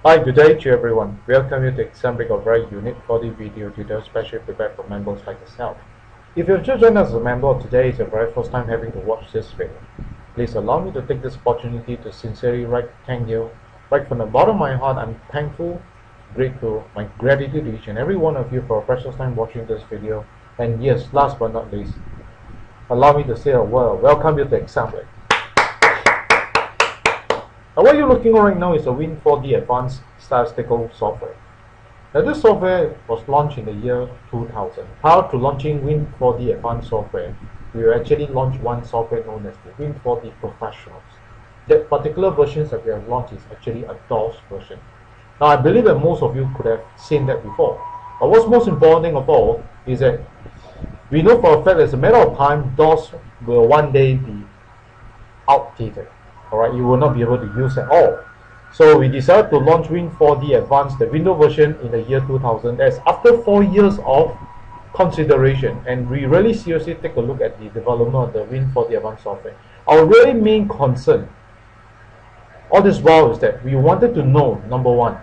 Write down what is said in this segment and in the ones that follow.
Hi, good day to everyone. Welcome you to assembly of very unique 4D video tutorial specially prepared for members like yourself. If you've just joined us as a member, today is your very first time having to watch this video. Please allow me to take this opportunity to sincerely thank you. Right from the bottom of my heart, I'm thankful, grateful, my gratitude to each and every one of you for a precious time watching this video. And yes, last but not least, allow me to say a word. Welcome you to assembly. Now what you're looking at right now is a Win4D advanced statistical software. Now this software was launched in the year 2000. Prior to launching Win4D advanced software, we actually launched one software known as the Win4D Professionals. That particular version that we have launched is actually a DOS version. Now I believe that most of you could have seen that before. But what's most important of all is that we know for a fact that as a matter of time, DOS will one day be outdated. Alright, you will not be able to use at all. So we decided to launch Win4D Advanced, the Windows version, in the year 2000. That's after 4 years of consideration, and we really seriously take a look at the development of the Win4D Advanced software. Our really main concern all this while is that we wanted to know, number one,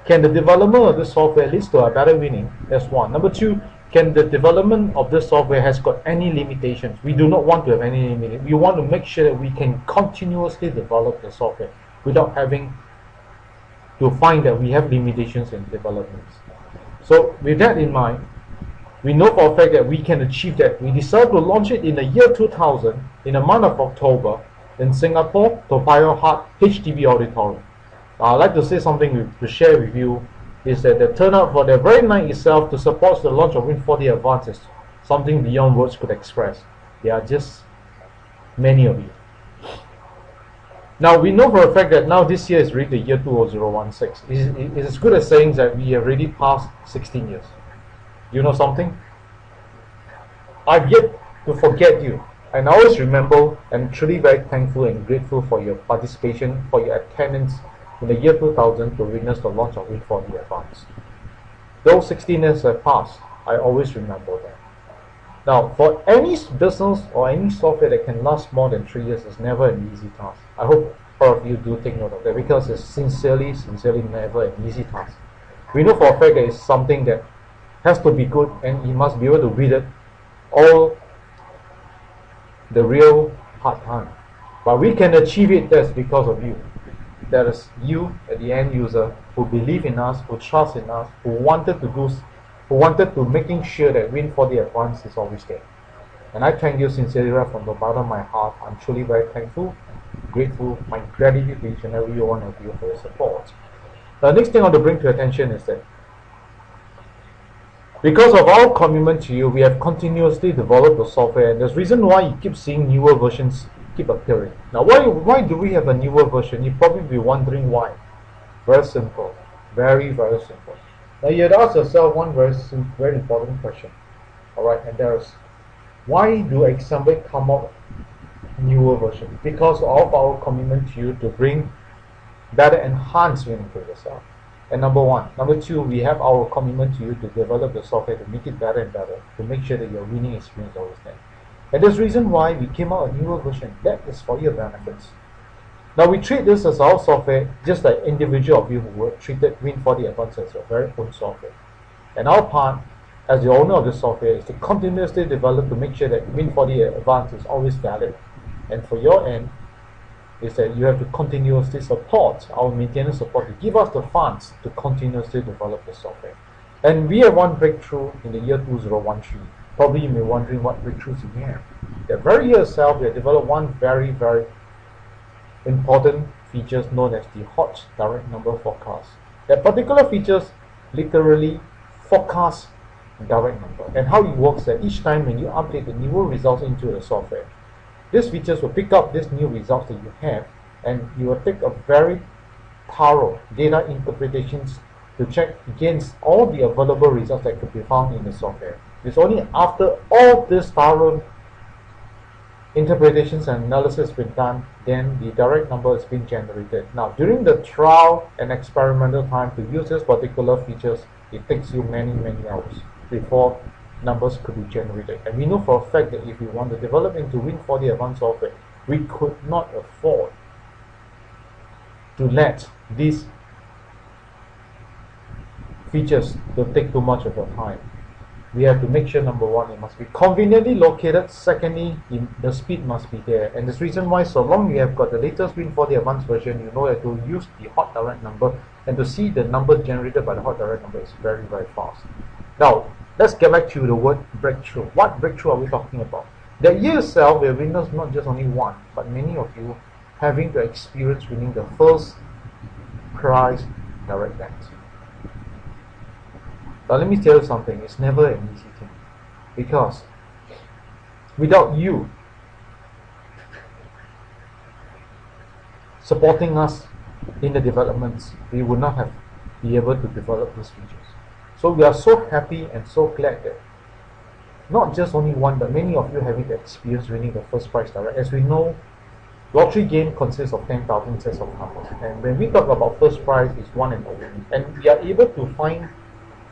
can the development of this software lead to a better winning? That's one. Number two, can the development of this software has got any limitations? We do not want to have any limitations. We want to make sure that we can continuously develop the software without having to find that we have limitations in developments. So with that in mind, we know for a fact that we can achieve that. We decided to launch it in the year 2000 in the month of October in Singapore, Toa Payoh Hut HDB Auditorium. I'd like to say something to share with you is that the turnout for the very night itself to support the launch of Win4D Advanced is something beyond words could express. There are just many of you. Now we know for a fact that now this year is really the year 2016. It is as good as saying that we have already passed 16 years. You know something? I've yet to forget you. And I always remember and truly very thankful and grateful for your participation, for your attendance in the year 2000 to witness the launch of Win4D Advanced. Though 16 years have passed, I always remember that. Now, for any business or any software that can last more than 3 years is never an easy task. I hope all of you do take note of that, because it's sincerely never an easy task. We know for a fact that it's something that has to be good, and you must be able to read it all the real hard time. But we can achieve it, that's because of you. That is you, the end user, who believe in us, who trust in us, who wanted to making sure that Win4D Advanced is always there. And I thank you sincerely right from the bottom of my heart. I'm truly very thankful, grateful, my gratitude to each and every one of you for your support. The next thing I want to bring to your attention is that because of our commitment to you, we have continuously developed the software, and there's reason why you keep seeing newer versions keep appearing. Now why do we have a newer version? You'll probably be wondering why. Very simple. Very simple. Now you'd ask yourself one very important question. Alright, and that is, why do assembly come out newer version? Because of our commitment to you to bring better enhancement to yourself. And number one. Number two, we have our commitment to you to develop the software to make it better and better, to make sure that your winning experience is always there. And there's reason why we came out a newer version. That is for your benefits. Now we treat this as our software just like individual of you who were treated Win4D Advanced as your very own software. And our part as the owner of the software is to continuously develop to make sure that Win4D Advanced is always valid. And for your end is that you have to continuously support our maintenance support to give us the funds to continuously develop the software. And we have one breakthrough in the year 2013. Probably you may be wondering what breakthroughs we have. The very year itself, we have developed one very important features known as the hot direct number forecast. That particular features literally forecast direct number, and how it works that each time when you update the newer results into the software, these features will pick up these new results that you have, and you will take a very thorough data interpretations to check against all the available results that could be found in the software. It's only after all this thorough interpretations and analysis has been done, then the direct number has been generated. Now, during the trial and experimental time to use this particular features, it takes you many hours before numbers could be generated. And we know for a fact that if we want to develop into Win4D Advanced software, we could not afford to let these features don't take too much of your time. We have to make sure number one, it must be conveniently located. Secondly, the speed must be there. And the reason why, so long you have got the latest Win4D advanced version, you know that to use the hot direct number and to see the number generated by the hot direct number is very, very fast. Now, let's get back to the word breakthrough. What breakthrough are we talking about? The year itself, we have witnessed not just only one, but many of you having the experience winning the first prize direct bet. Now let me tell you something, it's never an easy thing, because without you supporting us in the developments, we would not have been able to develop these features. So we are so happy and so glad that not just only one, but many of you having the experience winning the first prize direct. As we know, lottery game consists of 10,000 sets of numbers, and when we talk about first prize, it's one and only, and we are able to find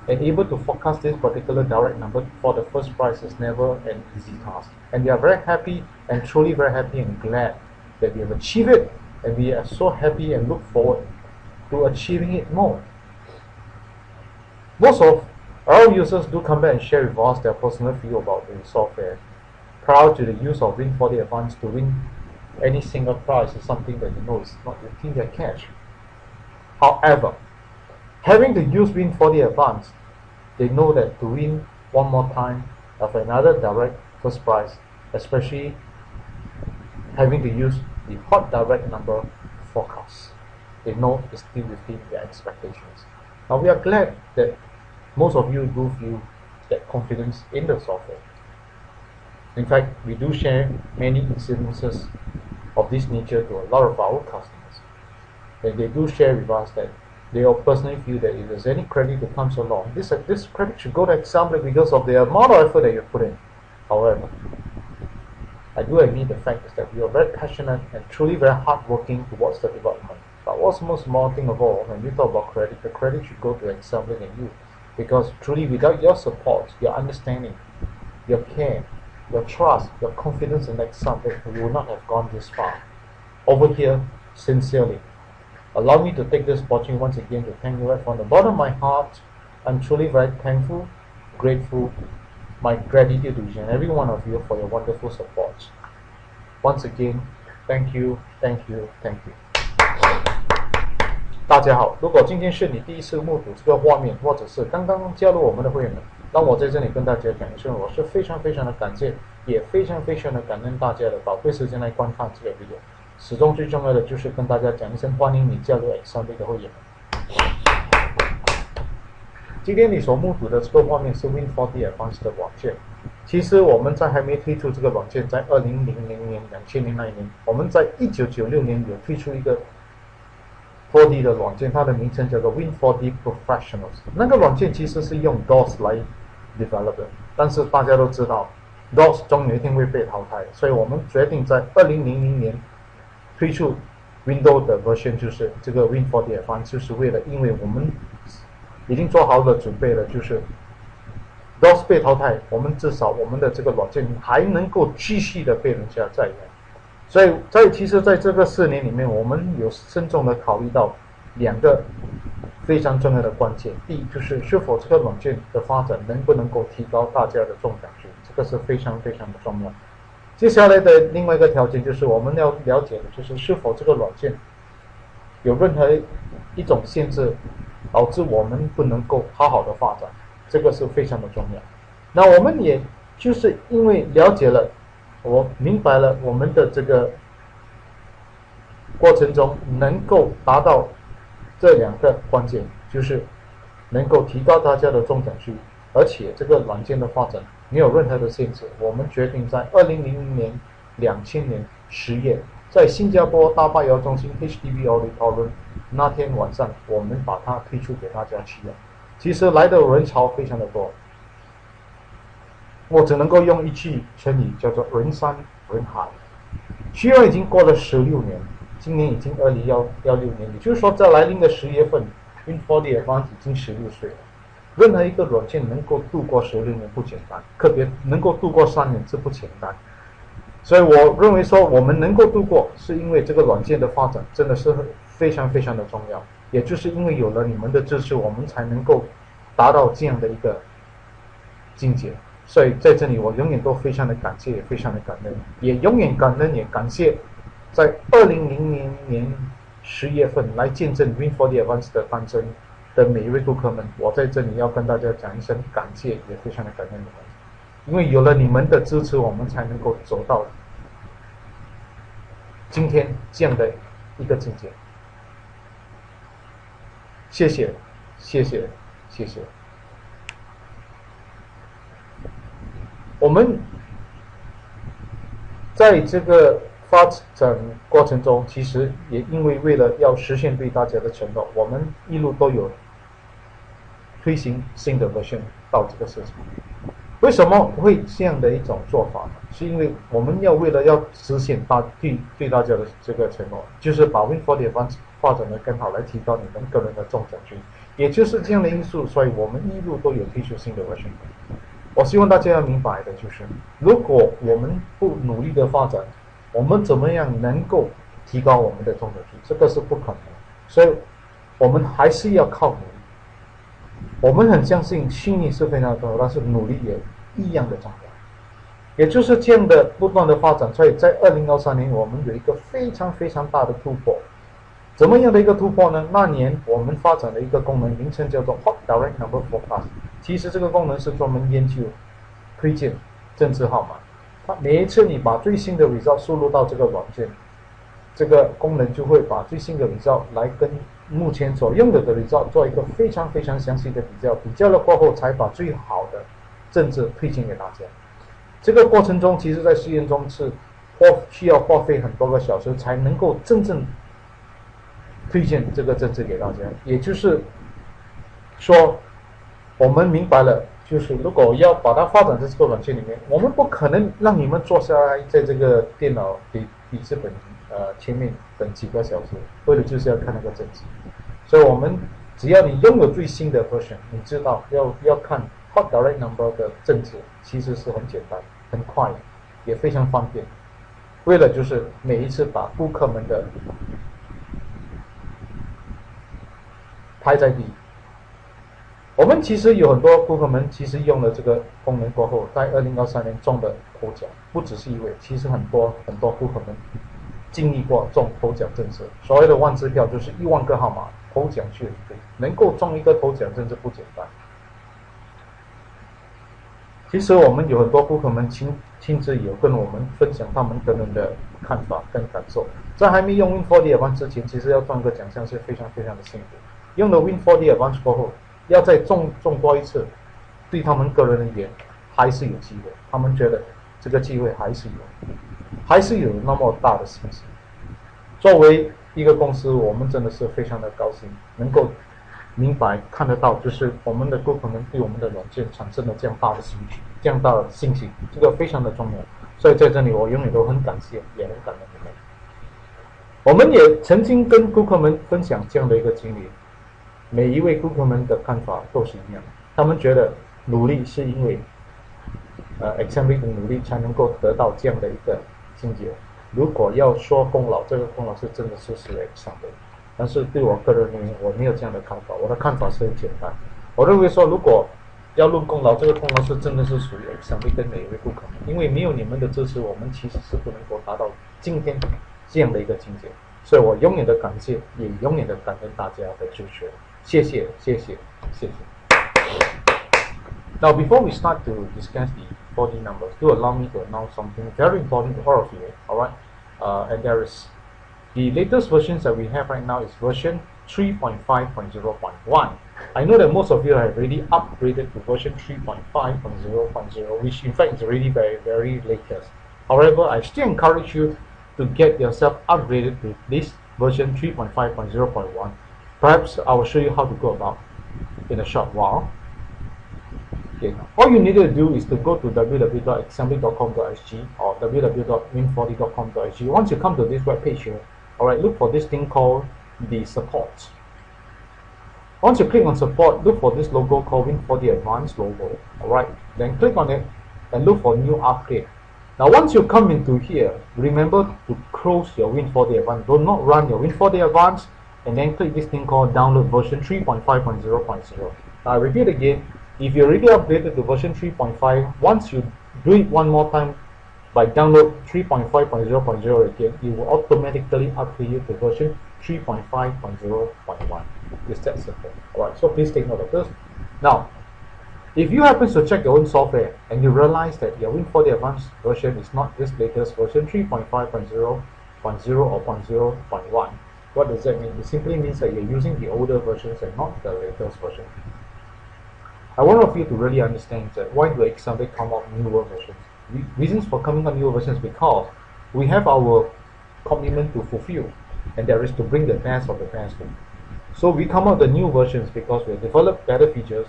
and able to forecast this particular direct number for the first prize is never an easy task. And we are very happy and truly very happy and glad that we have achieved it, and we are so happy and look forward to achieving it more. Most of our users do come back and share with us their personal view about the software. Prior to the use of Win4D Advanced, to win any single prize is something that you know is not within their cash. However, having to use Win4D Advanced, they know that to win one more time of another direct first prize, especially having to use the hot direct number forecast, they know it's still within their expectations. Now we are glad that most of you do feel that confidence in the software. In fact, we do share many incidences of this nature to a lot of our customers, and they do share with us that they all personally feel that if there's any credit that comes along, this credit should go to Example because of the amount of effort that you put in. However, I do admit the fact is that we are very passionate and truly very hardworking towards the development. But what's most important of all, when we talk about credit, the credit should go to Example and you, because truly without your support, your understanding, your care, your trust, your confidence in Example, we would not have gone this far. Over here, sincerely, allow me to take this opportunity once again to thank you right from the bottom of my heart. I'm truly very thankful, grateful, my gratitude to each and every one of you for your wonderful support. Once again, thank you, thank you, thank you. 大家好，如果今天是你第一次目睹这个画面，或者是刚刚加入我们的会员们，让我在这里跟大家讲一声，我是非常非常的感谢，也非常非常的感恩大家的宝贵时间来观看这个 video。始终最重要的就是跟大家讲一声欢迎你加入 X3D 的会员。今天你所目睹的这个画面是 Win4D Advanced 的软件。其实我们在还没推出这个软件，在2000年、2000年那一年，我们在1996年有推出一个 4D 的软件，它的名称叫做 Win4D Professionals。那个软件其实是用 DOS 来 develop 的，但是大家都知道 DOS 终有一天会被淘汰，所以我们决定在2000年推出 Windows 的 version， 就是这个 Win4D Advanced， 就是为了，因为我们已经做好了准备了，就是 DOS 被淘汰，我们至少我们的这个软件还能够继续的被人家再用。所以其实在这个4年里面，我们有慎重的考虑到2个非常重要的关键。第一，就是是否这个软件的发展能不能够提高大家的中奖率，这个是非常非常的重要。接下来的另外一个条件就是我们要了解的就是是否这个软件有任何一种限制，导致我们不能够好好的发展，这个是非常的重要。那我们也就是因为了解了，我明白了我们的这个过程中能够达到这2个关键，就是能够提高大家的中奖率，而且这个软件的发展没有任何的限制。我们决定在2000年、2000年10月，在新加坡大巴窑中心 HDB Auditorium 那天晚上，我们把它推出给大家去用。其实来的人潮非常的多，我只能够用一句成语叫做人山人海。虽然已经过了16年，今年已经2016年，也就是说在来临的10月份 Win4D Advanced 已经16岁了。任何一个软件能够度过16年不简单，特别能够度过3年这不简单。所以我认为说我们能够度过，是因为这个软件的发展真的是非常非常的重要。也就是因为有了你们的支持，我们才能够达到这样的一个境界。所以在这里我永远都非常的感谢，也非常的感恩，也永远感恩也感谢在2000年10月份来见证 Win4D Advance 的诞生的每一位顾客们，我在这里要跟大家讲一声感谢，也非常的感恩你们，因为有了你们的支持，我们才能够走到今天这样的一个境界。谢谢，谢谢，谢谢。我们在这个发展过程中，其实也因为了要实现对大家的承诺，我们一路都有推行新的 version 到这个市场。为什么会这样的一种做法呢？是因为我们为了要实现对大家的这个承诺，就是把 Win4D Advance 发展得更好，来提高你们个人的中奖率。也就是这样的因素，所以我们一路都有推出新的 version。我希望大家要明白的就是，如果我们不努力的发展，我们怎么样能够提高我们的中奖率？这个是不可能的。所以，我们还是要靠努力。我们很相信训练是非常重要，但是努力也一样的重要。也就是这样的不断的发展，所以在2023年，我们有一个非常非常大的突破。怎么样的一个突破呢？那年我们发展了一个功能，名称叫做 Hot Direct Number Forecast。其实这个功能是专门研究推荐政治号码。每一次你把最新的 result 输入到这个软件，这个功能就会把最新的 result 来跟目前所拥有的 result 做一个非常非常详细的比较，比较了过后才把最好的政治推荐给大家。这个过程中，其实在试验中是需要花费很多个小时才能够真正推荐这个政治给大家。也就是说，我们明白了，就是如果要把它发展在这个软件里面，我们不可能让你们坐下来在这个电脑笔记本前面等几个小时，为了就是要看那个政治。所以我们只要你拥有最新的 version， 你知道要看 Hot Direct Number 的政治，其实是很简单、很快，也非常方便。为了就是每一次把顾客们的排在第一。我们其实有很多顾客们其实用了这个功能过后，在2023年中的头奖，不只是一位，其实很多顾客们经历过中头奖政治。所谓的万支票就是1万个号码，头奖去了一个，能够中一个头奖真是不简单。其实我们有很多顾客们亲自有跟我们分享他们个人的看法跟感受。在还没用 Win4D Advance 之前，其实要中一个奖项是非常非常的辛苦。用了 Win4D Advance 过后，要再中多一次，对他们个人而言还是有机会。他们觉得这个机会还是有那么大的信心。作为一个公司，我们真的是非常的高兴，能够明白看得到，就是我们的顾客们对我们的软件产生了这样大的兴趣，这样大的信心，这个非常的重要。所以在这里，我永远都很感谢，也很感恩你们。我们也曾经跟顾客们分享这样的一个经历。每一位顾客们的看法都是一样的，他们觉得努力是因为example 的努力才能够得到这样的一个境界。如果要说功劳，这个功劳是真的是example，但是对我个人而言，我没有这样的看法。我的看法是很简单，我认为说，如果要论功劳，这个功劳是真的是属于example跟每一位顾客们，因为没有你们的支持，我们其实是不能够达到今天这样的一个境界。所以我永远的感谢，也永远的感恩大家的支持。谢谢，谢谢，谢谢。Now, before we start to discuss the 4D numbers, do allow me to announce something very important to all of you. All right, and there is the latest versions that we have right now is version 3.5.0.1. I know that most of you have already upgraded to version 3.5.0.0, which in fact is already very, very latest. However, I still encourage you to get yourself upgraded to this version 3.5.0.1. Perhaps I will show you how to go about in a short while. Okay. All you need to do is to go to www.example.com.sg or www.win4d.com.sg. Once you come to this web page here, alright, look for this thing called the support. Once you click on support, look for this logo called Win4D Advanced logo. Alright, then click on it and look for new upgrade. Now once you come into here, remember to close your Win4D Advanced. Do not run your Win4D Advanced and then click this thing called download version 3.5.0.0. I repeat again, if you already upgraded to version 3.5, once you do it one more time by download 3.5.0.0 again, it will automatically upgrade you to version 3.5.0.1. It's that simple. Alright, so please take note of this. Now, if you happen to check your own software and you realize that your Win4D Advanced version is not this latest version 3.5.0.0 or 0.1, what does that mean? It simply means that you're using the older versions and not the latest version. I want you to really understand that why do XMB come out newer versions? Reasons for coming out newer versions because we have our commitment to fulfill, and that is to bring the best of the best. So we come out the new versions because we have developed better features,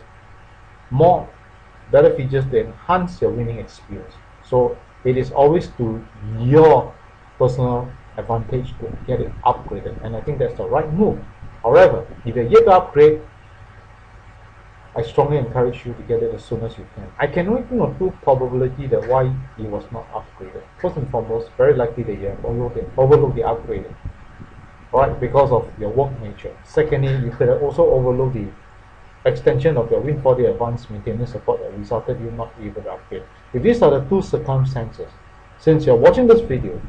better features to enhance your winning experience. So it is always to your personal advantage to get it upgraded, and I think that's the right move. However, if you're yet to upgrade, I strongly encourage you to get it as soon as you can. I can only think of two probabilities that why it was not upgraded. First and foremost, very likely that you have overlooked the upgrading, alright, because of your work nature. Secondly, you could also overlook the extension of your Win4D Advanced maintenance support that resulted in you not able to upgrade. If these are the two circumstances, since you're watching this video,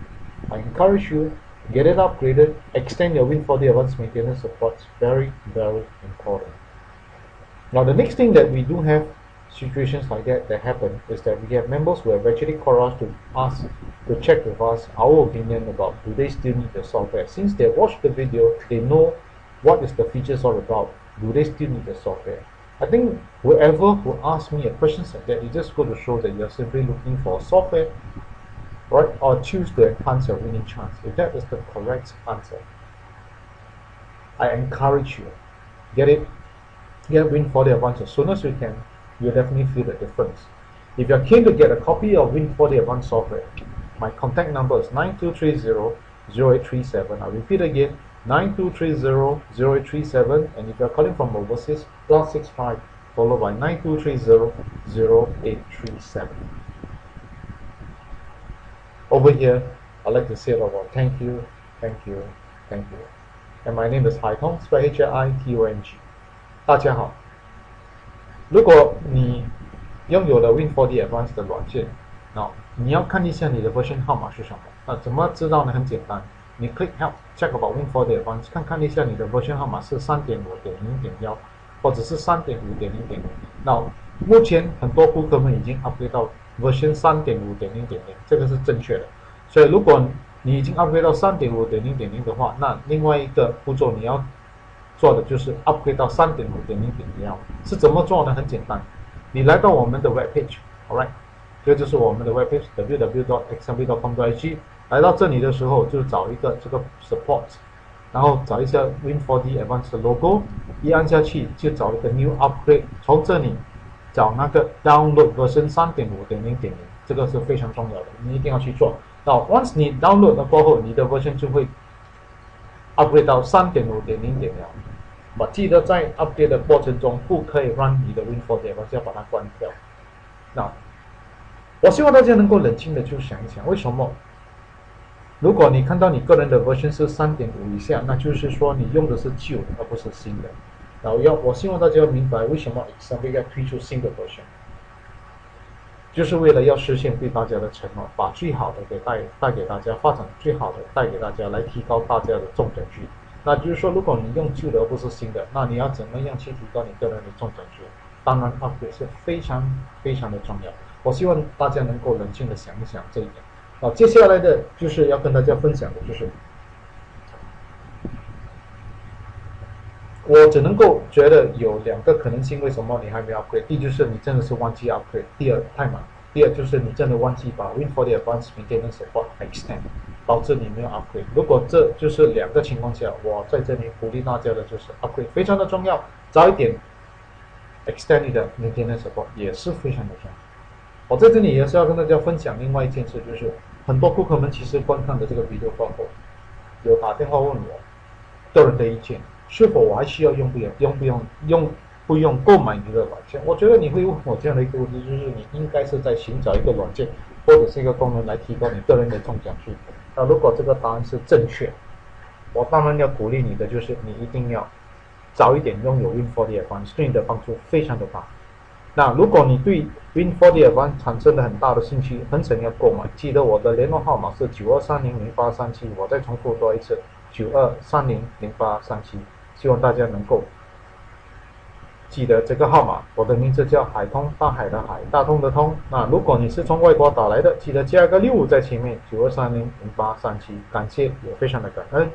I encourage you to get it upgraded, extend your Win4D Advanced maintenance support. It's very, very important. Now, the next thing that we do have situations like that happen is that we have members who have actually called us to ask to check with us our opinion about do they still need the software. Since they watched the video, they know what is the features all about. Do they still need the software? I think whoever who asks me a question like that, it just go to show that you're simply looking for software, right, or choose to enhance your winning chance. If that is the correct answer, I encourage you, get Win4D Advanced as soon as you can. You'll definitely feel the difference. If you're keen to get a copy of Win4D Advanced software, my contact number is 9230-0837. I'll repeat again, 9230-0837, and if you're calling from overseas, +65 followed by 9230-0837. Over here, I'd like to say a lot thank you, thank you, thank you. And my name is Hai Tong, spelled H-A-I-T-O-N-G. 大家好，如果你拥有了 Win4D Advanced 的软件，你要看一下你的 version 号码是什么。那怎么知道呢？很简单，你 click help check about Win4D Advanced， 看一下你的 version 号码是 3.5.0.1 或者是 3.5.0.0。那目前很多顾客们已经 upgrade 到 version 3.5.0.0， 这个是正确的。所以如果你已经 upgrade 到 3.5.0.0 的话，那另外一个步骤你要做的就是 upgrade 到 3.5.0.1。是怎么做呢？很简单，你来到我们的 web page，alright， 这就是我们的 web page www.xmb.com.ig。来到这里的时候，就找一个这个 support， 然后找一下 Win4D Advanced 的 logo， 一按下去就找一个 new upgrade， 从这里找那个 download version 3.5.0.0， 这个是非常重要的，你一定要去做。那 once 你 download 了过后，你的 version 就会 upgrade 到 3.5.0.0。记得在 update 的过程中不可以让你的 Win4D Advanced 要把它关掉。那我希望大家能够冷静的去想一想，为什么如果你看到你个人的 version 是 3.5 以下，那就是说你用的是旧的而不是新的。然后我希望大家要明白为什么 XMB 要推出新的 version， 就是为了要实现对大家的承诺，把最好的带给大家，发展最好的带给大家，来提高大家的中奖率。那就是说，如果你用旧的而不是新的，那你要怎么样去提高你个人的中奖率？当然 upgrade 是非常非常的重要。我希望大家能够冷静的想一想这一点。接下来的就是要跟大家分享的就是，我只能够觉得有两个可能性，为什么你还没有 upgrade？ 第一就是你真的是忘记 upgrade， 第二太忙，第二就是你真的忘记把 Win4D Advanced Maintenance Support extend， 导致你没有 upgrade。如果这就是两个情况下，我在这里鼓励大家的就是 upgrade 非常的重要，早一点 extend 你的 Maintenance Support 也是非常的重要。我在这里也是要跟大家分享另外一件事，就是很多顾客们其实观看的这个 video 过后，有打电话问我个人的意见，是否我还需要用不用购买你的软件？我觉得你会问我这样的一个问题，就是你应该是在寻找一个软件或者是一个功能来提高你个人的中奖率。那如果这个答案是正确，我当然要鼓励你的就是你一定要早一点拥有 Win4D Advance 对你的帮助非常的大。那如果你对 Win4D Advance 产生了很大的兴趣，很想要购买，记得我的联络号码是92300837，我再重复多一次92300837，希望大家能够记得这个号码。我的名字叫海通，大海的海，大通的通。那如果你是从外国打来的，记得加个65在前面，92300837，感谢也非常的感恩。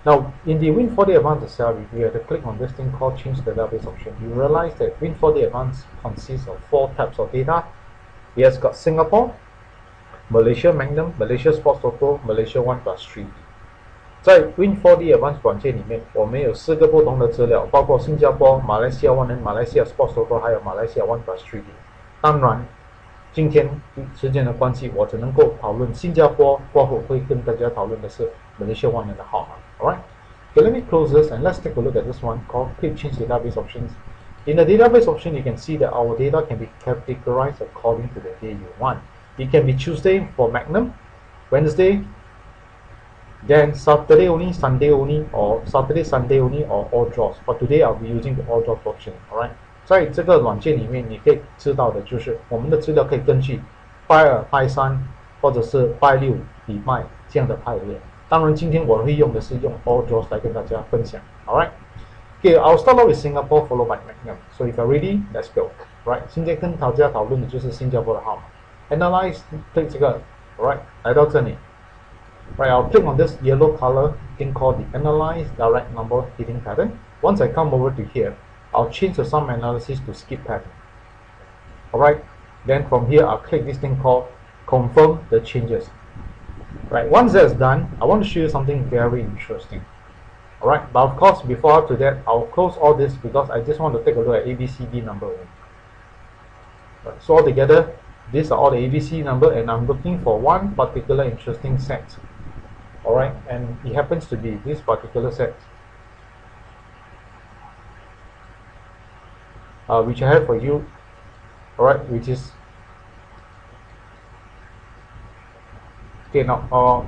Now, in the Win4D Advance itself, if you have to click on this thing called Change the Database option, you realize that Win4D Advance consists of 4 types of data. It has got Singapore, Malaysia Magnum, Malaysia Sports Toto, Malaysia 1+3. 在 Win4D Advance 软件里面，我们有4个不同的资料，包括新加坡、马来西亚万能、马来西亚 Sports Toto， 还有马来西亚 1+3。当然，今天时间的关系，我只能够讨论新加坡，过后会跟大家讨论的是马来西亚万能的号码。Alright, okay, let me close this and let's take a look at this one called Click Change the Database Options. In the database option, you can see that our data can be categorized according to the day you want. It can be Tuesday for Magnum, Wednesday, then Saturday only, Sunday only, or Saturday, Sunday only, or all draws. But today I'll be using the all draws option. Alright, 在这个软件里面，你可以知道的就是我们的资料可以根据拜二、拜三，或者是拜六、礼拜这样的排列。当然，今天我会用的是用 all draws 来跟大家分享。Alright, okay, I'll start off with Singapore followed by Magnum. So if you're ready, let's go. Right, 现在跟大家讨论的就是新加坡的号码。Analyze, click 这个 ，Alright, 来到这里。Right, I'll click on this yellow color thing called the Analyze Direct Number Hitting Pattern. Once I come over to here, I'll change the sum analysis to skip pattern. Alright, then from here I'll click this thing called Confirm the changes. Right, once that's done, I want to show you something very interesting. Alright, but of course, before to that, I'll close all this because I just want to take a look at ABCD number. Right, so altogether, these are all the ABC number, and I'm looking for one particular interesting set. Alright, and it happens to be this particular set, which I have for you. Alright, which is okay. Now,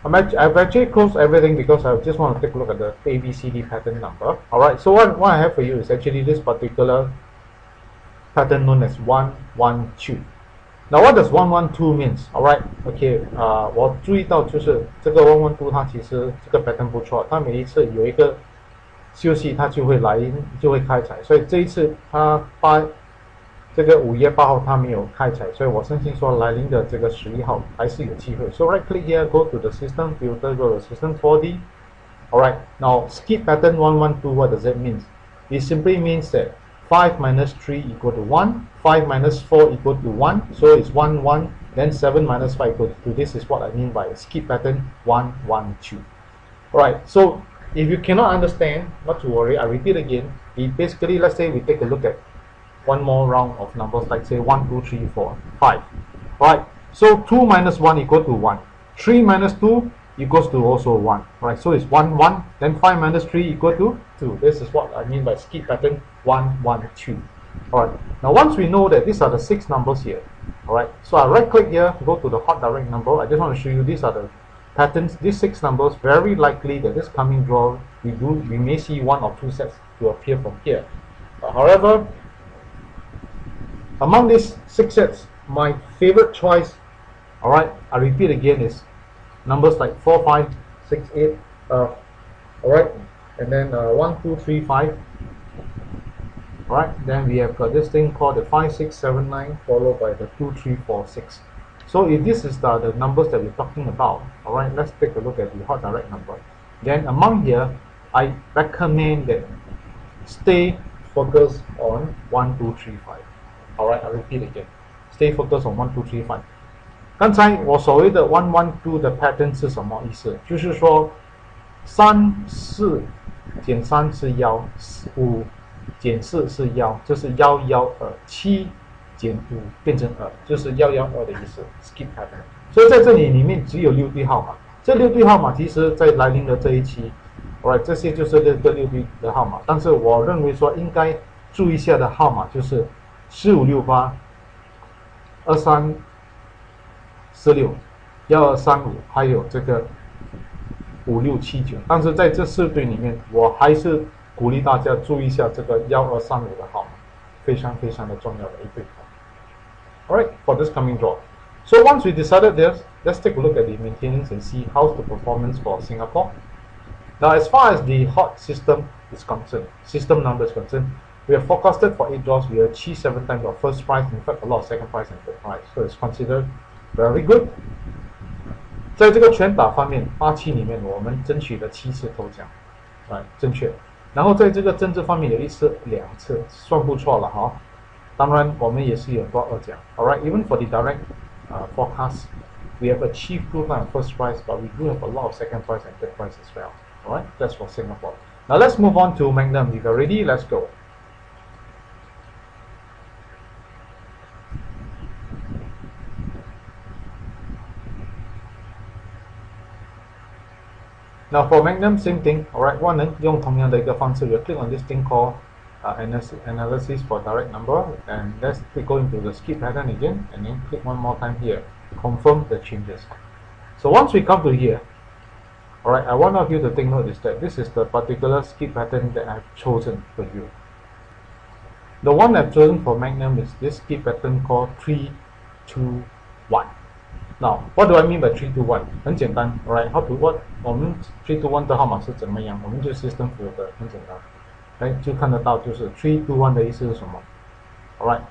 I've actually closed everything because I just want to take a look at the ABCD pattern number. Alright, so what I have for you is actually this particular pattern known as 112. Now, what does 112 means? Alright, okay, 我注意到就是这个112它其实这个 pattern 不错，它每一次有一个休息它就会来就会开采，所以这一次它这个5月8号它没有开采，所以我相信说来临的这个11号还是有机会。So right click here, go to the system filter, go to system 4D. Alright, now skip pattern 112, what does that mean? It simply means that 5 minus 3 equal to 1, 5 minus 4 equal to 1, so it's 1, 1, then 7 minus 5 equal to 2. This is what I mean by skip pattern 112. Alright, so if you cannot understand, not to worry, I repeat again. It basically, let's say we take a look at one more round of numbers, like say 1, 2, 3, 4, 5. Alright, so 2 minus 1 equal to 1. 3 minus 2 equals to also 1. Right, so it's 1, 1. Then 5 minus 3 equal to 2. This is what I mean by skip pattern 1, 1, 2. Alright, now once we know that these are the 6 numbers here, alright, so I right click here, go to the hot direct number. I just want to show you these are the patterns. These 6 numbers, very likely that this coming draw we may see 1 or 2 sets to appear from here. However, among these 6 sets, my favorite choice, alright, I repeat again, is numbers like 4, 5, 6, 8, alright, and then 1, 2, 3, 5. Alright, then we have got this thing called the 5, 6, 7, 9, followed by the 2, 3, 4, 6. So if this is the numbers that we're talking about, alright, let's take a look at the hot direct number. Then among here, I recommend that stay focused on 1, 2, 3, 5. Alright, I repeat again. Stay focused on 1, 2, 3, 5. 刚才我所谓的112的 pattern 是什么意思？就是说3、4减3是1， 5减4是1，就是112。7减5变成2，就是112的意思。Skip pattern。所以在这里面只有6对号码。这6对号码其实在来临的这一期 ，alright， 这些就是6对的号码。但是我认为说应该注意一下的号码就是4568、2346、1235，还有这个5679，但是在这4对里面，我还是鼓励大家注意一下这个1235的号码，非常非常的重要的一对。Alright, for this coming draw. So once we decided this, let's take a look at the maintenance and see how's the performance for Singapore. Now, as far as the hot system is concerned, system number is concerned, we have forecasted for 8 draws. We achieved 7 times our first prize, in fact, a lot of second prize and third prize. So it's considered very good. 在这个拳打方面，87里面我们争取了7次头奖，正确。然后在这个政治方面有1次、2次，算不错了哈。当然，我们也是有多2奖。Alright, even for the direct forecast, we have achieved 2 times first prize, but we do have a lot of second prize and third prize as well. Alright, that's for Singapore. Now let's move on to Magnum. If you're ready, let's go. Now for Magnum, same thing. Alright, 我能用同样的一个方式 we'll click on this thing called analysis for direct number, and let's go into the skip pattern again, and then click one more time here, confirm the changes. So once we come to here, alright, I want you to take note is that this is the particular skip pattern that I've chosen for you. The one I've chosen for Magnum is this skip pattern called 3, 2, 1. Now, what do I mean by 3, 2, 1? 很简单 alright, how to what? 我们3, 2, 1的号码是怎么样？我们就 system 符合的，很简单。来就看得到，就是 3, 2, 1的意思是什么 ？Alright,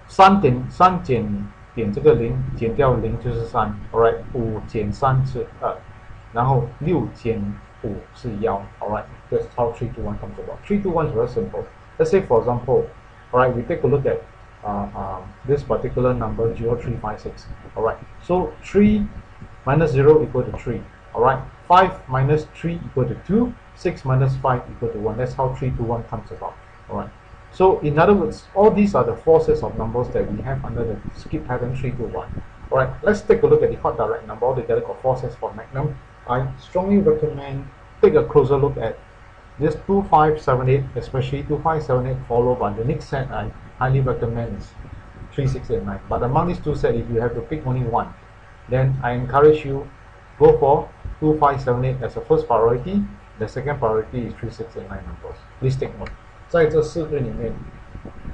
3减这个0减掉0就是3 ，Alright, 5减3是2，然后6减5是1 ，Alright, that's how 3, 2, 1 comes about. 3, 2, 1 is very simple. Let's say for example, alright, we take a look at this particular number 0356. Alright, so 3 minus 0 equal to 3. Alright, 5 minus 3 equal to 2. 6 minus 5 equal to 1. That's how 3, 2, 1 comes about. Alright. So in other words, all these are the 4 sets of numbers that we have under the skip pattern 3, 2, 1. Alright, let's take a look at the hot direct number. Altogether got 4 sets for Magnum. I strongly recommend take a closer look at this 2578, especially 2578 followed by the next set. I highly recommend is 3689. But among these 2 sets, if you have to pick only one, then I encourage you go for 2578 as a first priority. The second priority is 3689 numbers. Please take note. 在这4对里面，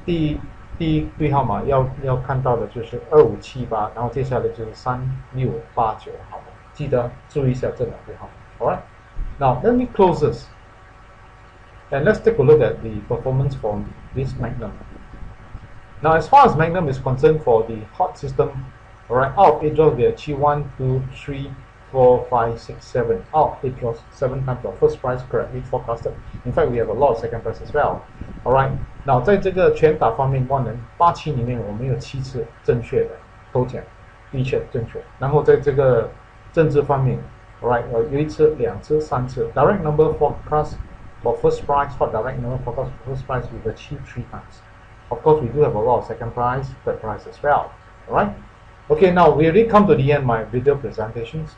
第一对号码要看到的就是2578，然后接下来就是3689号码，记得注意一下这2对号码。Alright. Now let me close this, and let's take a look at the performance from this Magnum. Now, as far as Magnum is concerned, for the hot system, alright, out of 8 draws we achieve 1, 2, 3, 4, 5, 6, 7. Out of 8 draws, 7 times our first prize correctly forecasted. In fact, we have a lot of second prize as well. Alright, now 在这个拳打方面，万能87里面我们有7次正确的头奖，的确正确。然后在这个政治方面 ，alright， 有1次、2次、3次。Direct number forecast for first prize, for direct number forecast for first prize, we've achieved 3 times. Of course, we do have a lot of second prize, third prize as well. Alright. Okay, now we already come to the end of my video presentations.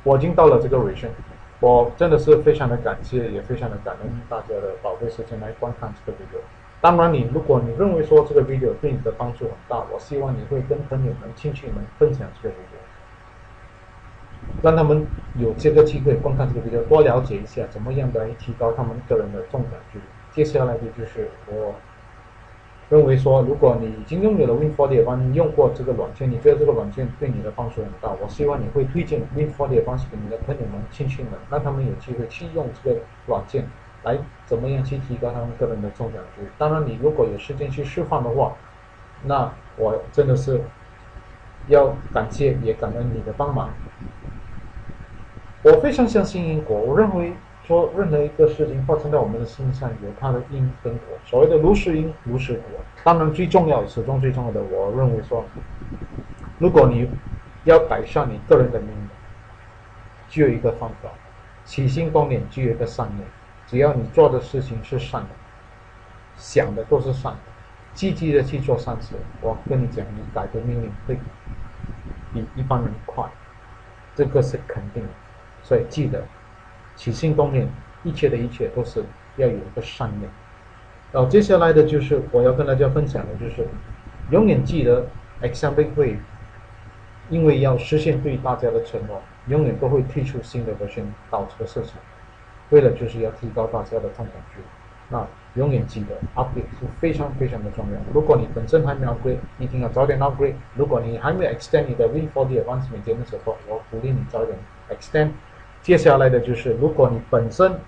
我已经到了这个尾声，我真的是非常的感谢，也非常的感恩大家的宝贵时间来观看这个 video。当然如果你认为说这个 video 对你的帮助很大，我希望你会跟朋友们、亲戚们分享这个 video， 让他们有这个机会观看这个 video， 多了解一下怎么样来提高他们个人的中奖几率。接下来的就是我认为说，如果你已经拥有了 Win4D Advanced， 你用过这个软件，你觉得这个软件对你的帮助很大，我希望你会推荐 Win4D Advanced 给你的朋友们、亲戚们，让他们有机会去用这个软件来怎么样去提高他们个人的中奖几率。当然，你如果有时间去释放的话，那我真的是要感谢也感恩你的帮忙。我非常相信因果，我认为说任何一个事情发生在我们的身上有它的因跟果，所谓的如是因如是果。当然最重要始终最重要的，我认为说，如果你要改善你个人的命运，只有一个方法，起心动念只有一个善念，只要你做的事情是善的，想的都是善的，积极的去做善事，我跟你讲，你改变命运会比一般人快，这个是肯定的。所以记得起心动念，一切的一切都是要有一个善念。然后接下来的就是我要跟大家分享的，就是永远记得 exam 会因为要实现对大家的承诺，永远都会推出新的 version 到这个市场，为了就是要提高大家的中奖率。那永远记得 upgrade 是非常非常的重要。如果你本身还没有 upgrade，一定要早点 upgrade。如果你还没有 extend 你的 Win4D Advanced Maintenance Support，我鼓励你早点 extend。接下来的就是，如果你本身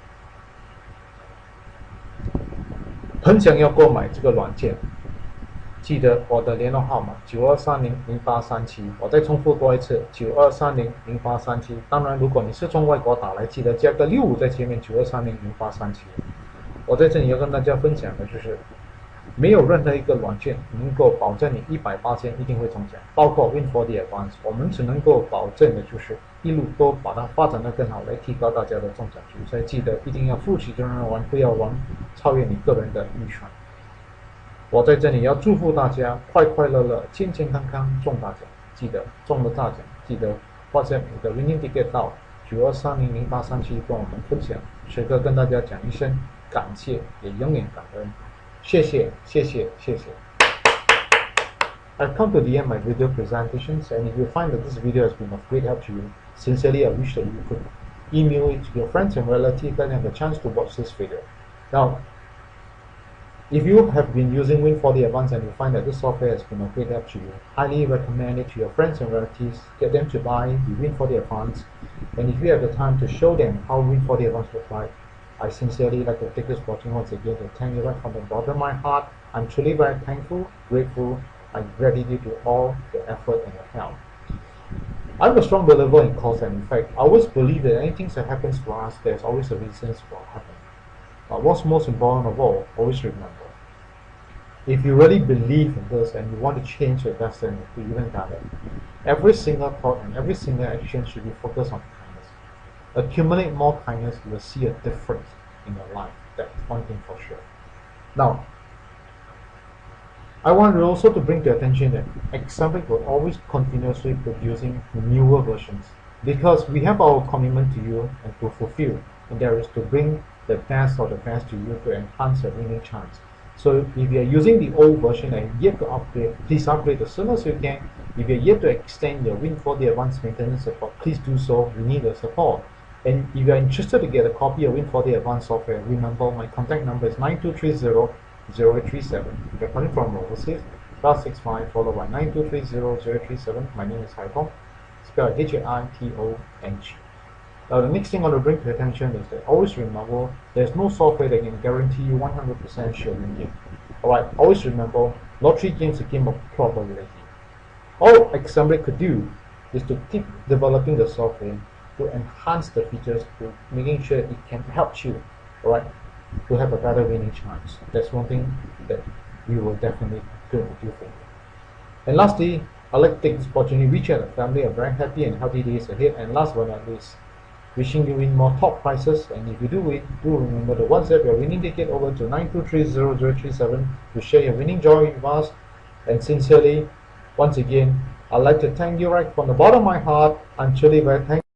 很想要购买这个软件，记得我的联络号码92300837，我再重复多一次92300837。当然，如果你是从外国打来，记得加个65在前面92300837。我在这里要跟大家分享的就是，没有任何一个软件能够保证你100%一定会中奖，包括 Win4D Advanced， 我们只能够保证的就是一路都把它发展得更好，来提高大家的中奖率。所以记得一定要负起责任玩，不要玩超越你个人的预算。我在这里要祝福大家快快乐乐、健健康康中大奖。记得中了大奖，记得 WhatsApp 你的 winning ticket 到92300837跟我们分享。时刻跟大家讲一声感谢，也永远感恩。谢谢，谢谢，谢谢。I've come to the end of my video presentations, and if you find that this video has been of great help to you, sincerely I wish that you could email it to your friends and relatives that have a chance to watch this video. Now, if you have been using Win4D Advanced and you find that this software has been of great help to you, highly recommend it to your friends and relatives. Get them to buy the Win4D Advanced, and if you have the time to show them how Win4D Advanced looks like, I sincerely like to take this opportunity once again to thank you right from the bottom of my heart. I'm truly very thankful, grateful, and gratitude to all the effort and the help. I'm a strong believer in cause and effect. I always believe that anything that happens to us, there's always a reason for it happening. But what's most important of all, always remember, if you really believe in this and you want to change your destiny to even better, every single thought and every single action should be focused on kindness. Accumulate more kindness, you will see a difference in your life. That's one thing for sure. Now, I want also to bring to attention that Example will always continuously producing newer versions, because we have our commitment to you and to fulfill, and there is to bring the best of the best to you to enhance your winning chance. So if you are using the old version and yet to upgrade, please upgrade as soon as you can. If you are yet to extend your Win4D Advanced Maintenance Support, please do so. We need the support. And if you are interested to get a copy of Win4D Advanced software, remember my contact number is 9230-0837. If you're calling from overseas, +65 followed by 9230-0837. My name is Hai Tong, spelled Haitong. Now the next thing I want to bring to your attention is that always remember there's no software that can guarantee you 100% sure win game. Alright, always remember lottery game is a game of probability. All Example could do is to keep developing the software to enhance the features, to making sure it can help you, alright, to have a better winning chance. That's one thing that we will definitely do for you. And lastly, I'd like to take this opportunity to wish you and the family a very happy and healthy days ahead. And last but not least, wishing you win more top prizes. And if you do win, do remember to WhatsApp your winning ticket over to 9230-0837 to share your winning joy with us. And sincerely, once again, I'd like to thank you right from the bottom of my heart. I'm truly very thankful.